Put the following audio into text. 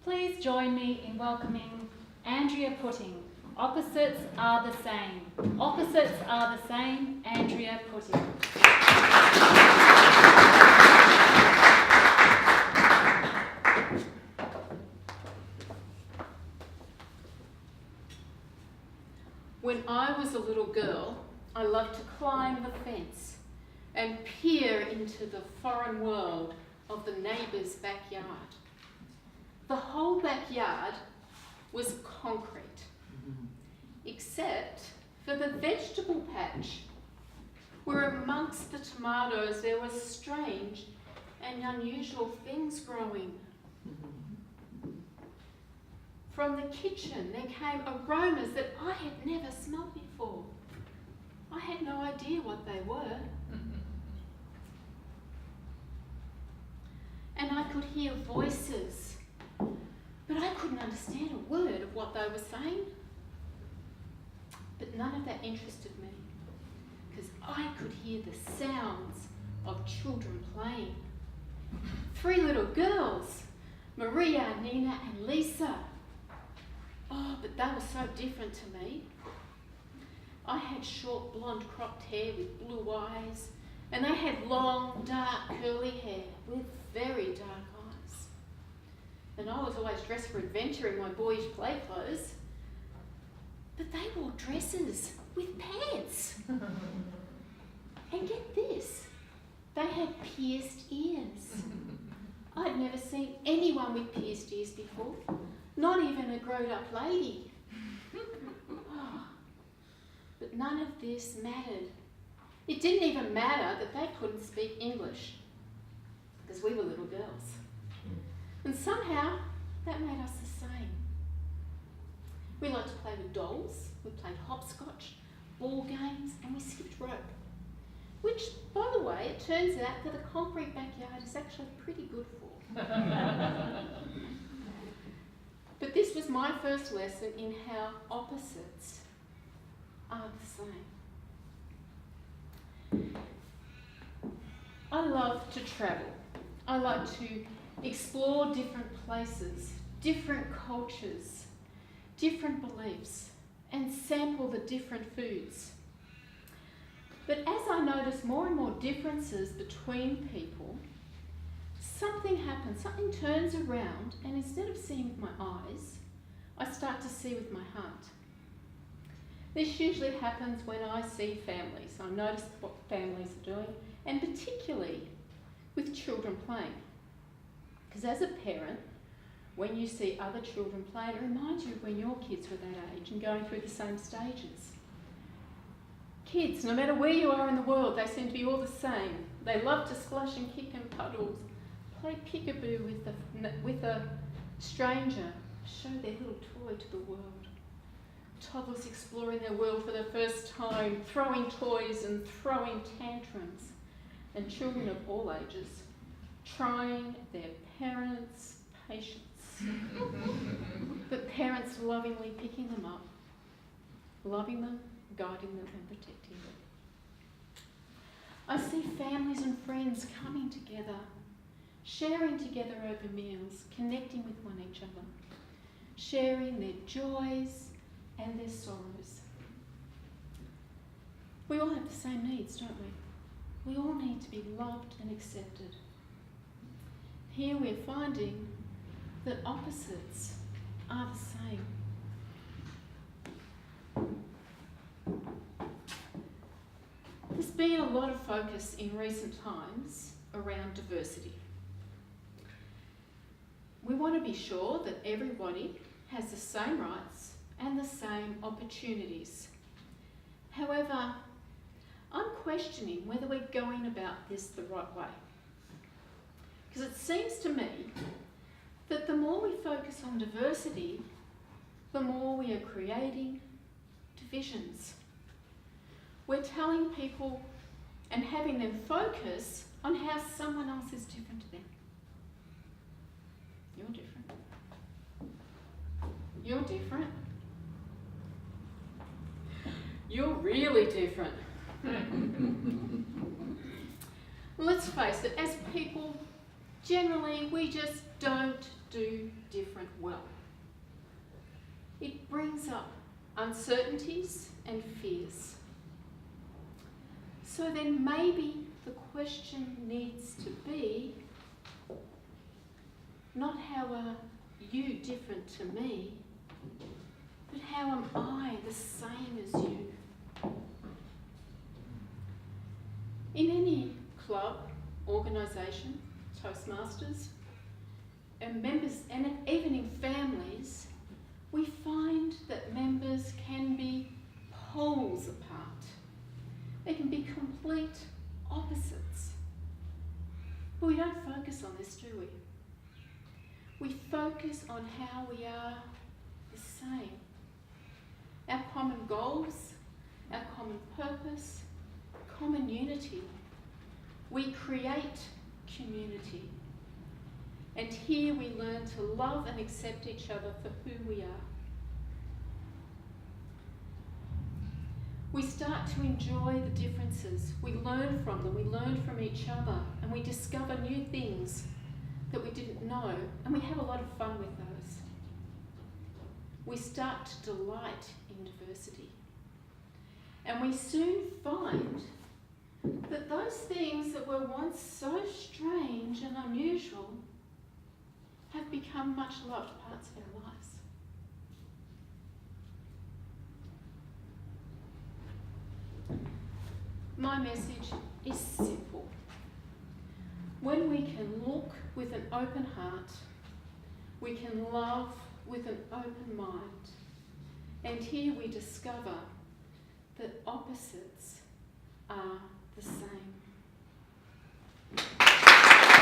Please join me in welcoming Andrea Putting. Opposites are the same. Opposites are the same, Andrea Putting. When I was a little girl, I loved to climb the fence and peer into the foreign world of the neighbour's backyard. The whole backyard was concrete, except for the vegetable patch, where amongst the tomatoes there were strange and unusual things growing. From the kitchen there came aromas that I had never smelled before. I had no idea what they were. And I could hear voices, but I couldn't understand a word of what they were saying. But none of that interested me, because I could hear the sounds of children playing. 3 little girls, Maria, Nina and Lisa. Oh, but they were so different to me. I had short blonde cropped hair with blue eyes, and they had long, dark, curly hair with very dark eyes. And I was always dressed for adventure in my boyish play clothes. But they wore dresses with pants. And get this, they had pierced ears. I'd never seen anyone with pierced ears before, not even a grown-up lady. Oh, but none of this mattered. It didn't even matter that they couldn't speak English, because we were little girls. And somehow, that made us the same. We liked to play with dolls, we played hopscotch, ball games, and we skipped rope. Which, by the way, it turns out that a concrete backyard is actually pretty good for. But this was my first lesson in how opposites are the same. I love to travel. I like to explore different places, different cultures, different beliefs, and sample the different foods. But as I notice more and more differences between people, something happens, something turns around, and instead of seeing with my eyes, I start to see with my heart. This usually happens when I see families. I notice what families are doing, and particularly with children playing. Because as a parent, when you see other children play, it reminds you of when your kids were that age and going through the same stages. Kids, no matter where you are in the world, they seem to be all the same. They love to splash and kick in puddles, play peekaboo with a stranger, show their little toy to the world. Toddlers exploring their world for the first time, throwing toys and throwing tantrums. And children of all ages, trying their parents' patience. But parents lovingly picking them up, loving them, guiding them and protecting them. I see families and friends coming together, sharing together over meals, connecting with one another, sharing their joys and their sorrows. We all have the same needs, don't we? We all need to be loved and accepted. Here we're finding that opposites are the same. There's been a lot of focus in recent times around diversity. We want to be sure that everybody has the same rights and the same opportunities. However, I'm questioning whether we're going about this the right way. Because it seems to me that the more we focus on diversity, the more we are creating divisions. We're telling people and having them focus on how someone else is different to them. You're different. You're different. You're really different. Let's face it, as people, generally we just don't do different well. It brings up uncertainties and fears. So then maybe the question needs to be, not how are you different to me, but how am I the same as you? In any club, organisation, Toastmasters, and members, and even in families, we find that members can be poles apart. They can be complete opposites. But we don't focus on this, do we? We focus on how we are the same. Our common goals, our common purpose, common unity. We create community. And here we learn to love and accept each other for who we are. We start to enjoy the differences. We learn from them, we learn from each other, and we discover new things that we didn't know, and we have a lot of fun with those. We start to delight in diversity. And we soon find that those things that were once so strange and unusual have become much loved parts of our lives. My message is simple. When we can look with an open heart, we can love with an open mind, and here we discover that opposites are the same.